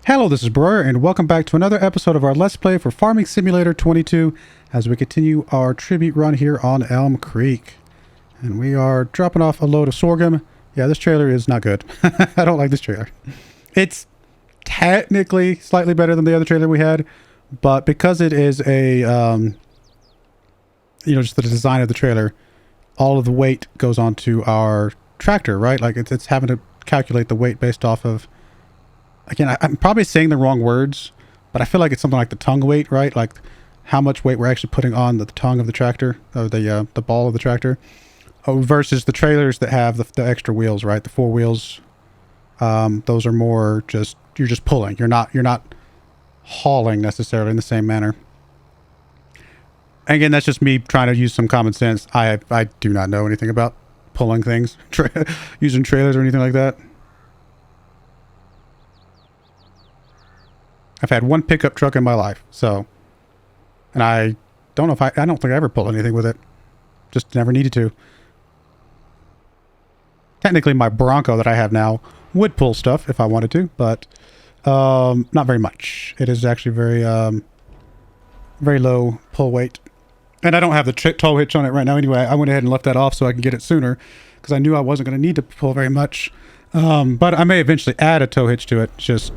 Hello, this is Broyar, and welcome back to another episode of our Let's Play for Farming Simulator 22 as we continue our tribute run here on Elmcreek. And we are dropping off a load of sorghum. Yeah, this trailer is not good. I don't like this trailer. It's technically slightly better than the other trailer we had, but because it is a, just the design of the trailer, all of the weight goes onto our tractor, right? Like it's having to calculate the weight based off of, again, I'm probably saying the wrong words, but I feel like it's something like the tongue weight, right? Like how much weight we're actually putting on the tongue of the tractor, or the ball of the tractor, versus the trailers that have the extra wheels, right? The four wheels. Those are more just, you're just pulling. You're not hauling necessarily in the same manner. Again, that's just me trying to use some common sense. I do not know anything about pulling things, using trailers or anything like that. I've had one pickup truck in my life, so, and I don't know if I don't think I ever pulled anything with it. Just never needed to. Technically, my Bronco that I have now would pull stuff if I wanted to, but not very much. It is actually very low pull weight. And I don't have the tow hitch on it right now anyway. I went ahead and left that off so I can get it sooner because I knew I wasn't going to need to pull very much. But I may eventually add a tow hitch to it. It's just,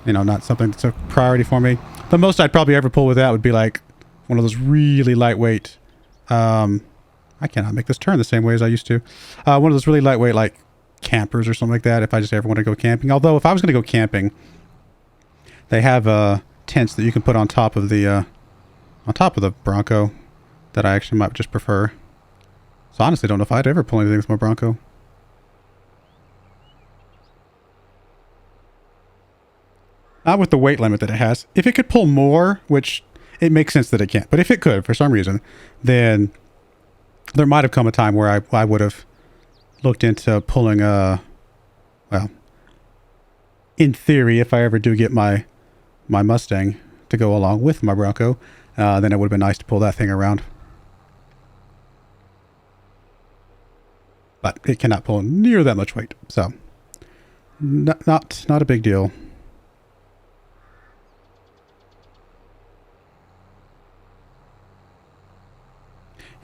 not something that's a priority for me. The most I'd probably ever pull with that would be like one of those really lightweight, I cannot make this turn the same way as I used to. One of those really lightweight like campers or something like that if I just ever want to go camping. Although if I was going to go camping, they have tents that you can put on top of the Bronco that I actually might just prefer. So honestly, I don't know if I'd ever pull anything with my Bronco. Not with the weight limit that it has. If it could pull more, which it makes sense that it can't, but if it could for some reason, then there might have come a time where I would have looked into pulling well, in theory, if I ever do get my Mustang to go along with my Bronco, then it would have been nice to pull that thing around. But it cannot pull near that much weight, so not a big deal.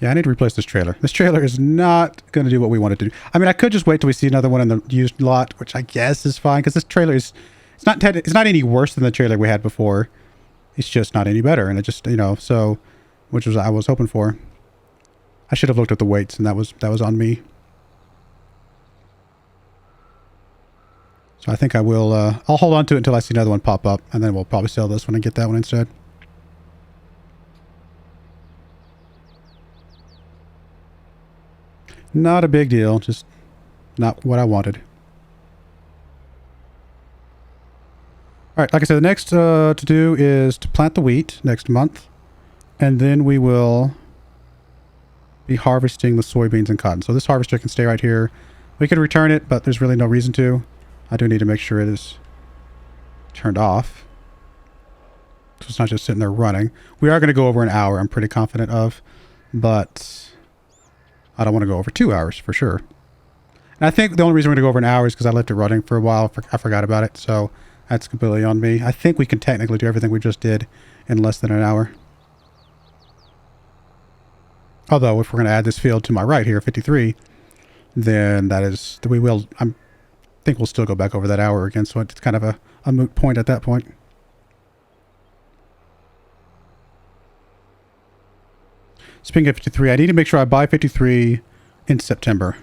Yeah, I need to replace this trailer. This trailer is not going to do what we want it to do. I mean, I could just wait till we see another one in the used lot, which I guess is fine, because this trailer is, it's not any worse than the trailer we had before. It's just not any better, and it just, so, which was I was hoping for. I should have looked at the weights, and that was on me. So I think I will, I'll hold on to it until I see another one pop up, and then we'll probably sell this one and get that one instead. Not a big deal, just not what I wanted. Alright, like I said, the next to do is to plant the wheat next month, and then we will be harvesting the soybeans and cotton. So this harvester can stay right here. We could return it, but there's really no reason to. I do need to make sure it is turned off, so it's not just sitting there running. We are going to go over an hour, I'm pretty confident of, but I don't want to go over 2 hours for sure. And I think the only reason we're going to go over an hour is because I left it running for a while. I forgot about it. So that's completely on me. I think we can technically do everything we just did in less than an hour. Although if we're going to add this field to my right here, 53, then that is, we will, I think we'll still go back over that hour again. So it's kind of a moot point at that point. Speaking of 53, I need to make sure I buy 53 in September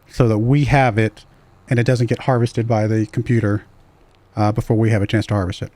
so that we have it and it doesn't get harvested by the computer before we have a chance to harvest it.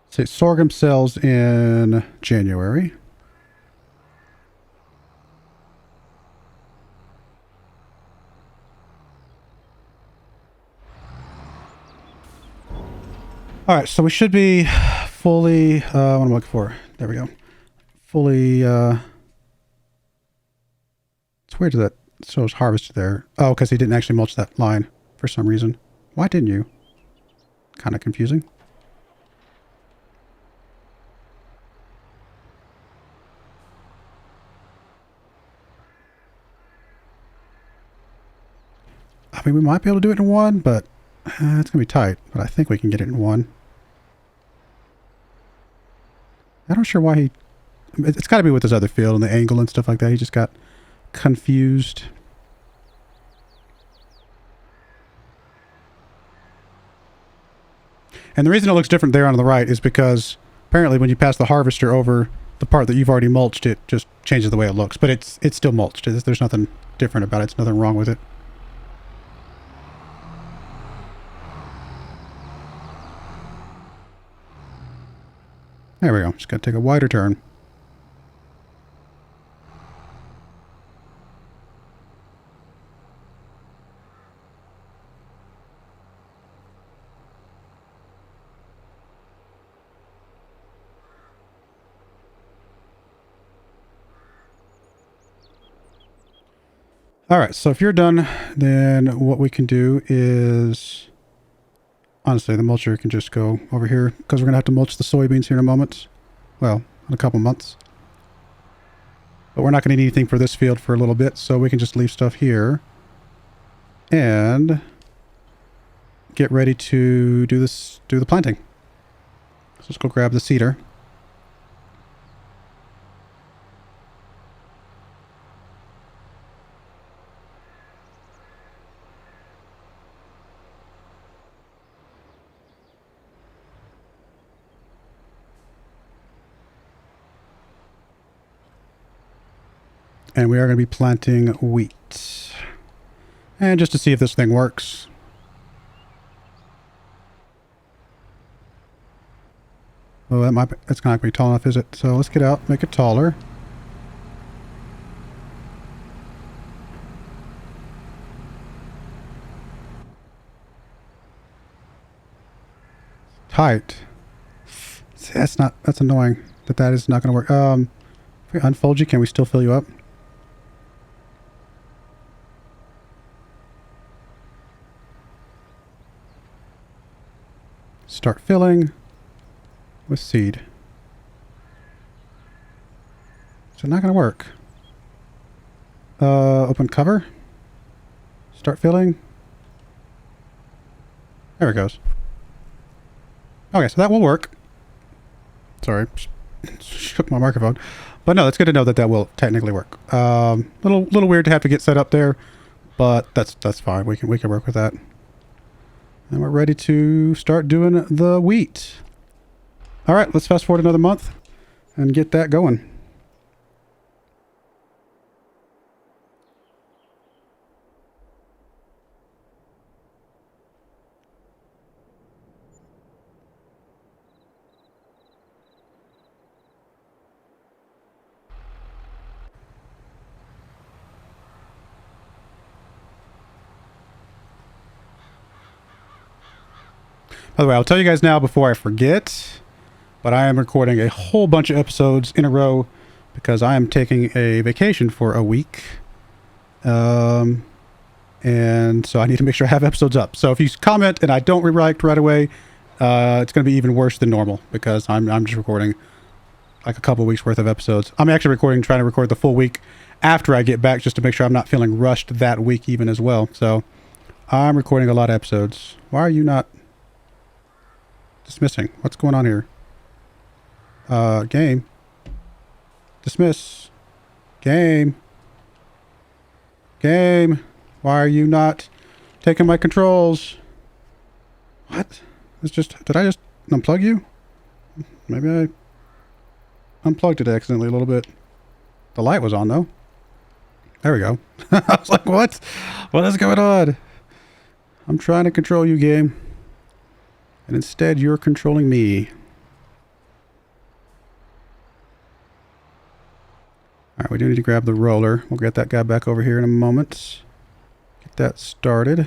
So sorghum sells in January. All right, so we should be fully, what am I looking for? There we go. Fully, it's weird that it shows harvested there. Oh, because he didn't actually mulch that line for some reason. Why didn't you? Kind of confusing. I mean, we might be able to do it in one, but it's going to be tight. But I think we can get it in one. I'm not sure why he... It's got to be with his other field and the angle and stuff like that. He just got confused. And the reason it looks different there on the right is because apparently when you pass the harvester over the part that you've already mulched, it just changes the way it looks. But it's still mulched. There's nothing different about it. There's nothing wrong with it. There we go. Just got to take a wider turn. All right, so if you're done, then what we can do is... Honestly, the mulcher can just go over here because we're going to have to mulch the soybeans here in a moment. Well, in a couple months. But we're not going to need anything for this field for a little bit, so we can just leave stuff here. And get ready to do the planting. So let's go grab the seeder. And we are going to be planting wheat. And just to see if this thing works. Oh, that's not going to be tall enough, is it? So let's get out, make it taller. Tight. See, that's annoying that is not going to work. If we unfold you, can we still fill you up? Start filling with seed. So not going to work. Open cover. Start filling. There it goes. Okay, so that will work. Sorry, shook my microphone. But no, it's good to know that will technically work. Little weird to have to get set up there, but that's fine. We can work with that. And we're ready to start doing the wheat. All right, let's fast forward another month and get that going. By the way, I'll tell you guys now before I forget, but I am recording a whole bunch of episodes in a row because I am taking a vacation for a week. And so I need to make sure I have episodes up. So if you comment and I don't react right away, it's going to be even worse than normal because I'm just recording like a couple weeks worth of episodes. I'm actually trying to record the full week after I get back just to make sure I'm not feeling rushed that week even as well. So I'm recording a lot of episodes. Why are you not dismissing? What's going on here? Game. Dismiss. Game. Game. Why are you not taking my controls? What? Did I just unplug you? Maybe I unplugged it accidentally a little bit. The light was on though. There we go. I was like, what? What is going on? I'm trying to control you, game. And instead, you're controlling me. Alright, we do need to grab the roller. We'll get that guy back over here in a moment. Get that started.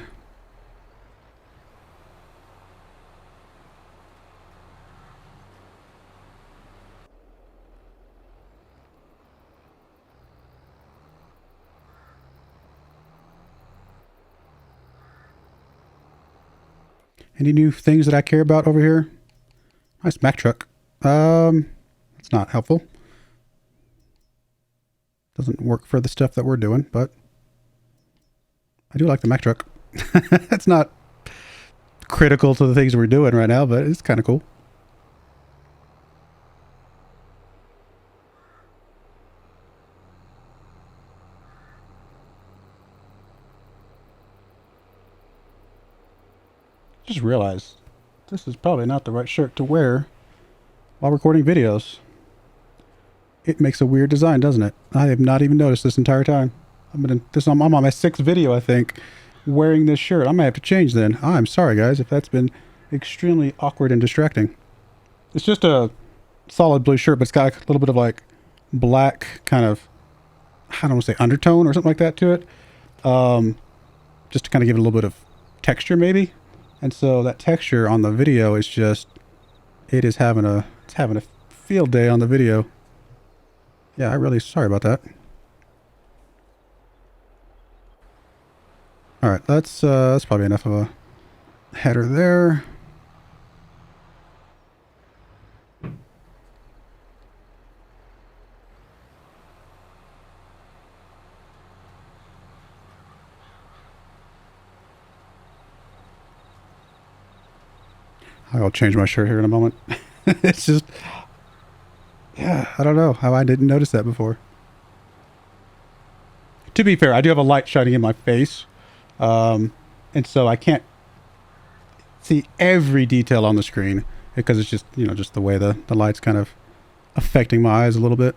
Any new things that I care about over here? Nice Mack truck. It's not helpful. Doesn't work for the stuff that we're doing, but I do like the Mack truck. It's not critical to the things we're doing right now, but it's kind of cool. Just realized this is probably not the right shirt to wear while recording videos. It makes a weird design, doesn't it? I have not even noticed this entire time. I'm on my 6th video, I think, wearing this shirt. I might have to change then. I'm sorry, guys, if that's been extremely awkward and distracting. It's just a solid blue shirt, but it's got a little bit of like black kind of, I don't want to say undertone or something like that to it. Just to kind of give it a little bit of texture maybe. And so that texture on the video is just, it's having a field day on the video. Yeah, I'm really sorry about that. All right, that's probably enough of a header there. I'll change my shirt here in a moment. It's just, yeah, I don't know how I didn't notice that before. To be fair, I do have a light shining in my face. And so I can't see every detail on the screen because it's just, just the way the light's kind of affecting my eyes a little bit.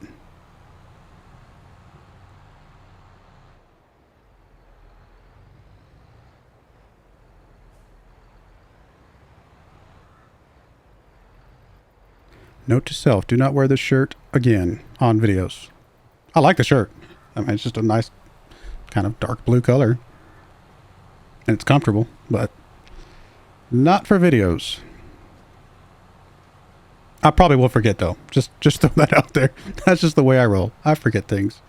Note to self, do not wear this shirt again on videos. I like the shirt. I mean, it's just a nice kind of dark blue color. And it's comfortable, but not for videos. I probably will forget though. Just throw that out there. That's just the way I roll. I forget things.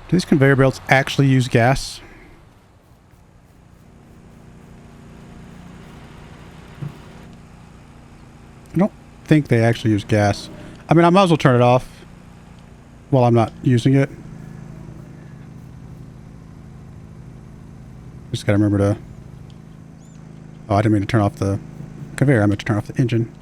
Do these conveyor belts actually use gas? I don't think they actually use gas. I mean, I might as well turn it off while I'm not using it. Just gotta remember to... Oh, I didn't mean to turn off the conveyor. I meant to turn off the engine.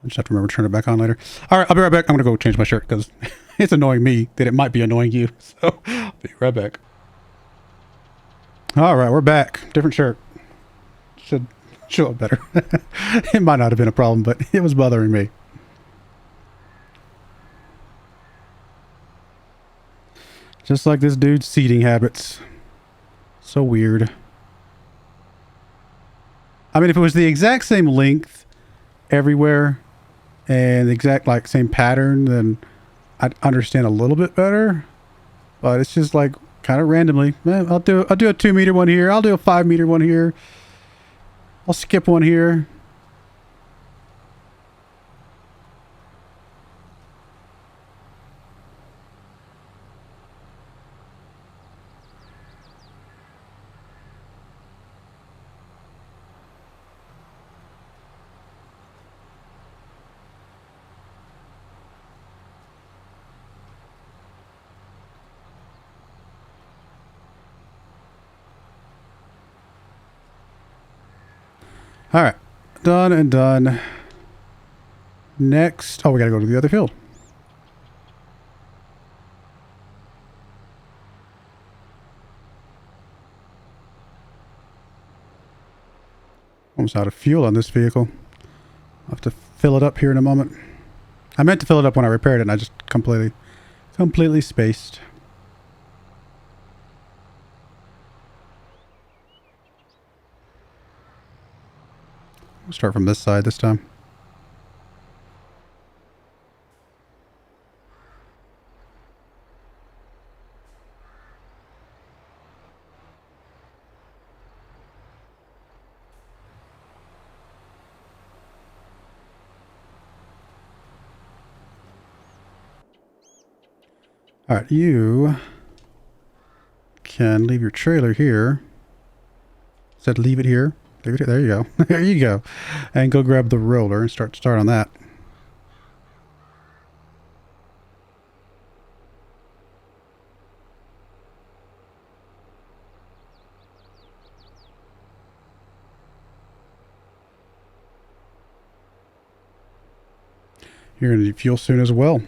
I just have to remember to turn it back on later. All right, I'll be right back. I'm gonna go change my shirt because it's annoying me that it might be annoying you. So, I'll be right back. All right, we're back. Different shirt. Should show up better. It might not have been a problem, but it was bothering me. Just like this dude's seating habits. So weird. I mean, if it was the exact same length everywhere and the exact like same pattern, then I'd understand a little bit better. But it's just like kind of randomly. I'll do a 2 meter one here. I'll do a 5 meter one here. I'll skip one here. All right. Done and done. Next. Oh, we got to go to the other field. Almost out of fuel on this vehicle. I'll have to fill it up here in a moment. I meant to fill it up when I repaired it, and I just completely spaced. We'll start from this side this time. All right, you can leave your trailer here. Said leave it here. Leave it here. There you go. There you go. And go grab the roller and start on that. You're going to need fuel soon as well.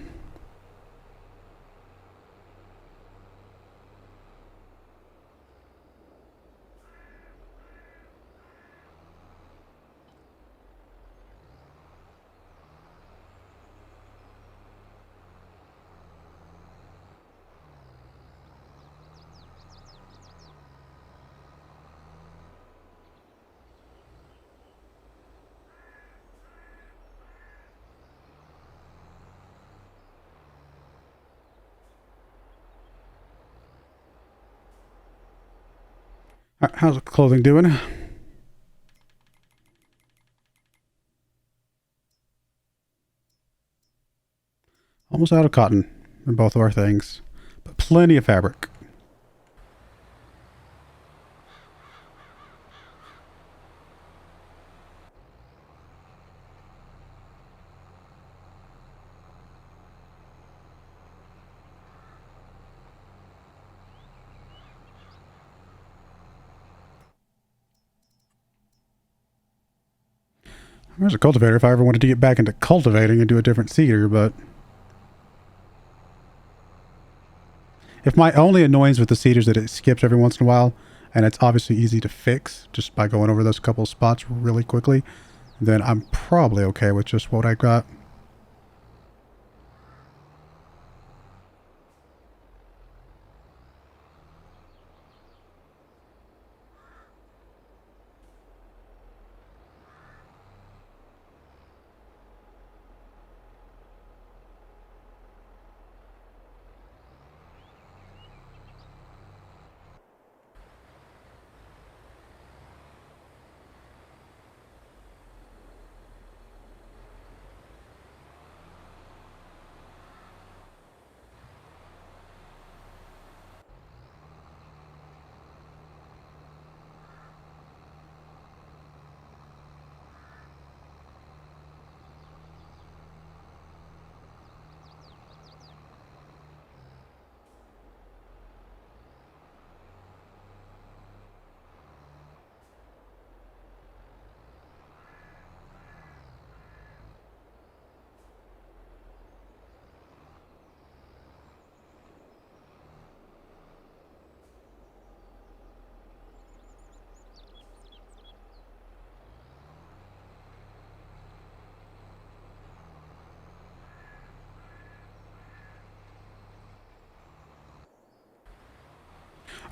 All right, how's the clothing doing? Almost out of cotton in both of our things, but plenty of fabric. There's a cultivator if I ever wanted to get back into cultivating and do a different seeder, but if my only annoyance with the seeder is that it skips every once in a while, and it's obviously easy to fix just by going over those couple of spots really quickly, then I'm probably okay with just what I got.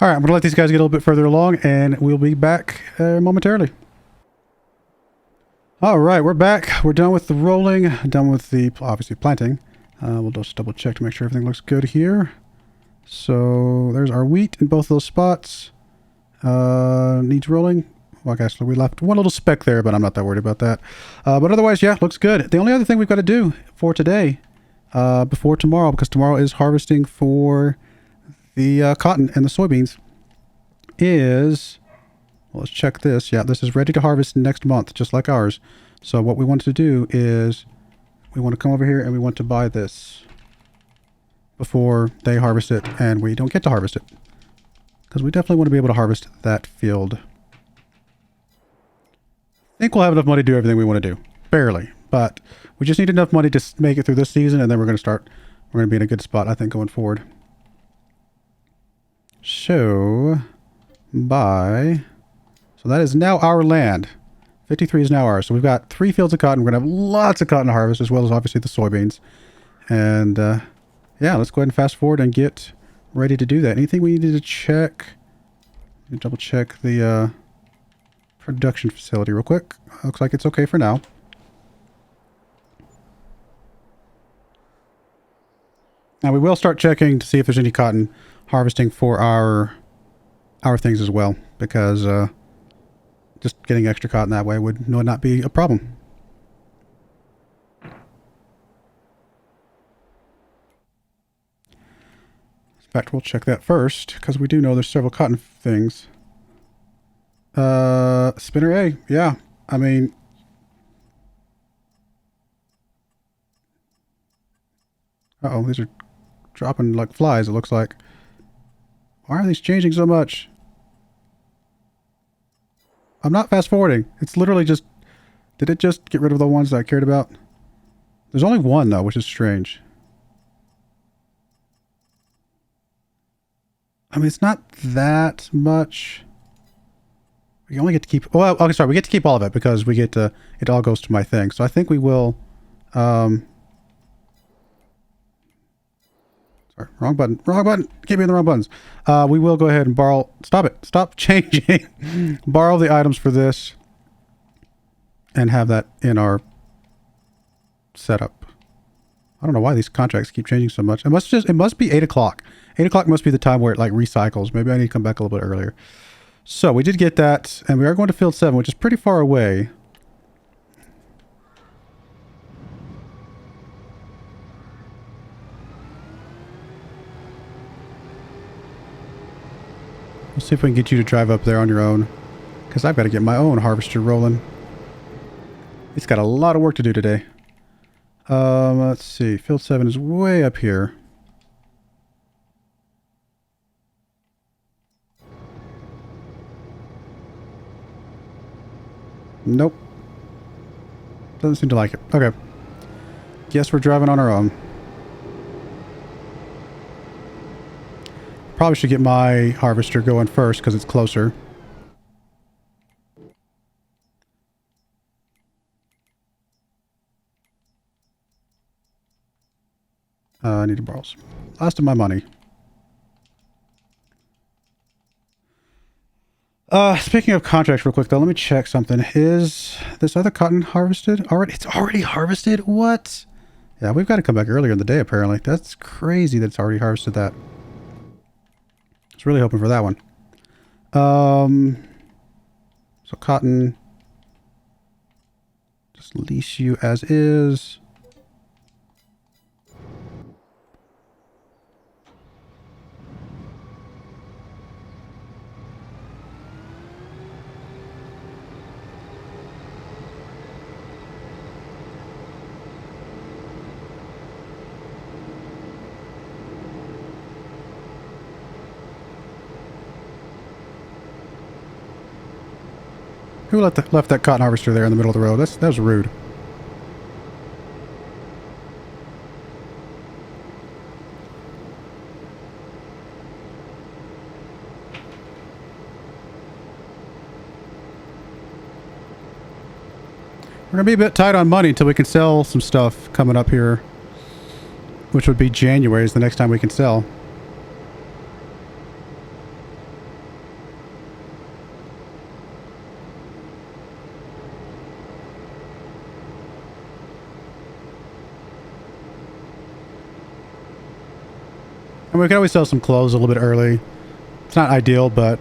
All right, I'm going to let these guys get a little bit further along, and we'll be back momentarily. All right, we're back. We're done with the rolling, done with the, obviously, planting. We'll just double check to make sure everything looks good here. So there's our wheat in both those spots. Needs rolling. Well, I guess we left one little speck there, but I'm not that worried about that. But otherwise, yeah, looks good. The only other thing we've got to do for today, before tomorrow, because tomorrow is harvesting for the cotton and the soybeans, is, well, let's check this. Yeah, this is ready to harvest next month, just like ours. So what we want to do is we want to come over here and we want to buy this before they harvest it and we don't get to harvest it, because we definitely want to be able to harvest that field think we'll have enough money to do everything we want to do. Barely. But we just need enough money to make it through this season, and then we're going to be in a good spot, I think, going forward. So that is now our land. 53 is now ours. So we've got 3 fields of cotton. We're going to have lots of cotton to harvest, as well as obviously the soybeans. And yeah, let's go ahead and fast forward and get ready to do that. Anything we needed to check? Let me double check the production facility real quick. Looks like it's okay for now. Now we will start checking to see if there's any cotton harvesting for our things as well, because just getting extra cotton that way would not be a problem. In fact, we'll check that first, because we do know there's several cotton things. Spinner A, yeah. I mean, uh-oh, these are dropping like flies, it looks like. Why are these changing so much? I'm not fast forwarding. It's literally just... Did it just get rid of the ones that I cared about? There's only one, though, which is strange. I mean, it's not that much. We only get to keep... Well, okay, sorry. We get to keep all of it because we get to... It all goes to my thing. So I think we will... Sorry, wrong button. Wrong button. Keep me in the wrong buttons. We will go ahead and borrow... Stop it. Stop changing. Borrow the items for this. And have that in our setup. I don't know why these contracts keep changing so much. It must be 8 o'clock. 8 o'clock must be the time where it like recycles. Maybe I need to come back a little bit earlier. So we did get that, and we are going to field 7, which is pretty far away. We'll see if we can get you to drive up there on your own, because I've got to get my own harvester rolling. It's got a lot of work to do today. Let's see. Field 7 is way up here. Nope. Doesn't seem to like it. Okay. Guess we're driving on our own. Probably should get my harvester going first because it's closer. I need to borrow some. Last of my money. Speaking of contracts real quick though, let me check something. Is this other cotton harvested already? It's already harvested? What? Yeah, we've got to come back earlier in the day apparently. That's crazy that it's already harvested that. I was really hoping for that one. So cotton. Just lease you as is. Who left that cotton harvester there in the middle of the road? That was rude. We're going to be a bit tight on money until we can sell some stuff coming up here. Which would be January is the next time we can sell. And we can always sell some clothes a little bit early. It's not ideal, but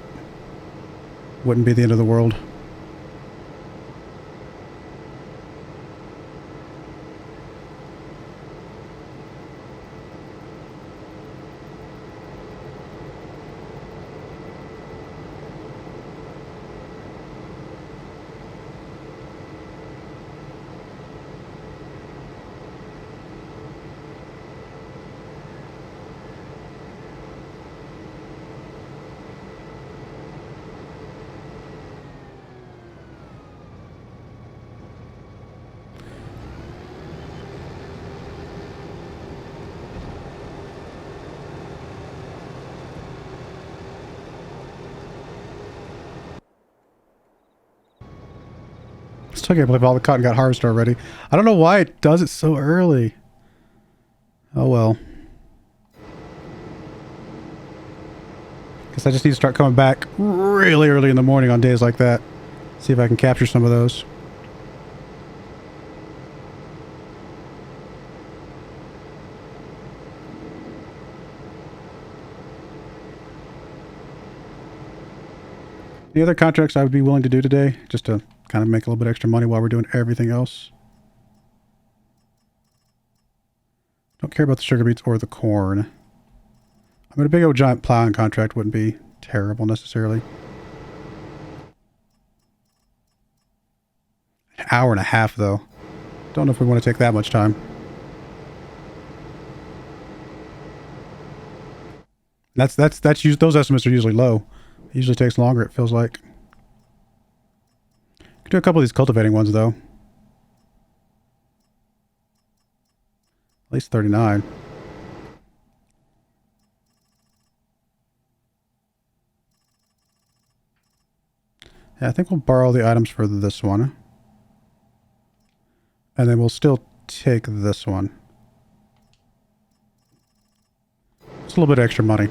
wouldn't be the end of the world. I can't believe all the cotton got harvested already. I don't know why it does it so early. Oh well. Guess I just need to start coming back really early in the morning on days like that. See if I can capture some of those. Any other contracts I would be willing to do today, just to kind of make a little bit extra money while we're doing everything else? Don't care about the sugar beets or the corn. I mean, a big old giant plowing contract wouldn't be terrible necessarily. An hour and a half though. Don't know if we want to take that much time. Those estimates are usually low. It usually takes longer, it feels like. Could do a couple of these cultivating ones, though. At least 39. Yeah, I think we'll borrow the items for this one. And then we'll still take this one. It's a little bit extra money.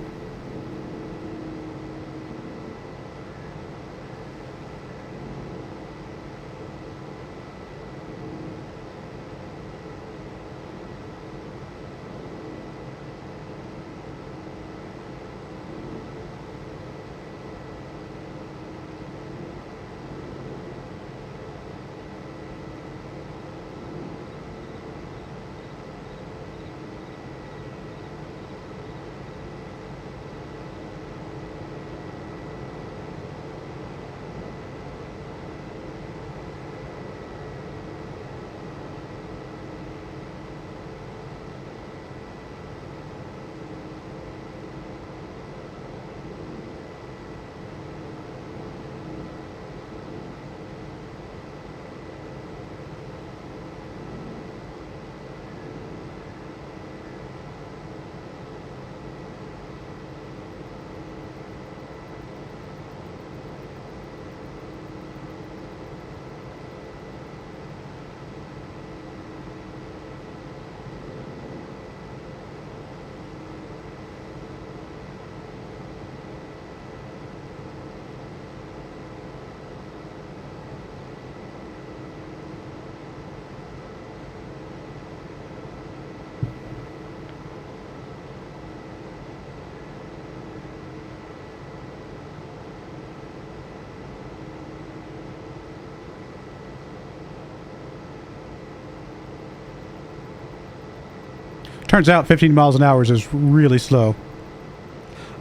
Turns out 15 miles an hour is really slow.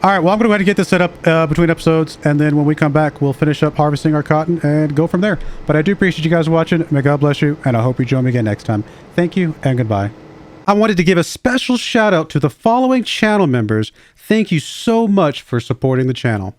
Alright, well I'm going to go ahead and get this set up between episodes, and then when we come back we'll finish up harvesting our cotton and go from there. But I do appreciate you guys watching. May God bless you, and I hope you join me again next time. Thank you and goodbye. I wanted to give a special shout out to the following channel members. Thank you so much for supporting the channel.